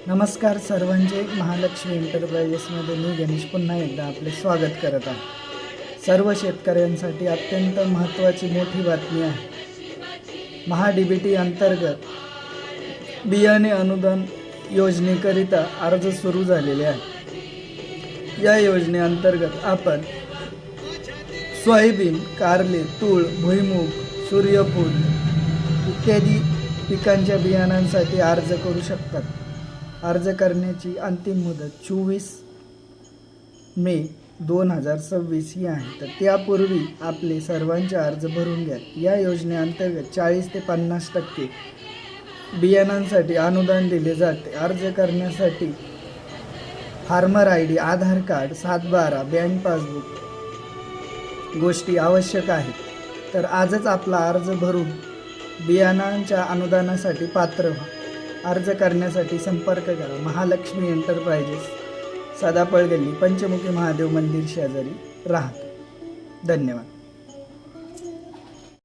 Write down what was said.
नमस्कार सर्वांचे. महालक्ष्मी एंटरप्राइजेसमध्ये मी गणेश पुन्हा एकदा आपले स्वागत करत आहे. सर्व शेतकऱ्यांसाठी अत्यंत महत्त्वाची मोठी बातमी आहे. महा-डी-बी-टी अंतर्गत बियाणे अनुदान योजनेकरिता अर्ज सुरू झालेले आहे. या योजनेअंतर्गत आपण सोयाबीन, कारले, तूळ, भुईमूग, सूर्यफूल इत्यादी पिकांच्या बियाणांसाठी अर्ज करू शकतात. अर्ज करण्याची अंतिम मुदत 24 मे 2026 ही आहे. तर त्यापूर्वी आपले सर्वांचे अर्ज भरून घ्या. या योजनेअंतर्गत 40 ते 50% बियाणांसाठी अनुदान दिले जाते. अर्ज करण्यासाठी फार्मर ID, आधार कार्ड, 7/12, बँक पासबुक गोष्टी आवश्यक आहेत. तर आजच आपला अर्ज भरून बियाणांच्या अनुदानासाठी पात्र व्हा. अर्ज करण्यासाठी संपर्क करा. महालक्ष्मी एंटरप्राइजेस, सदाफळ गल्ली, पंचमुखी महादेव मंदिर शेजारी, राहत. धन्यवाद.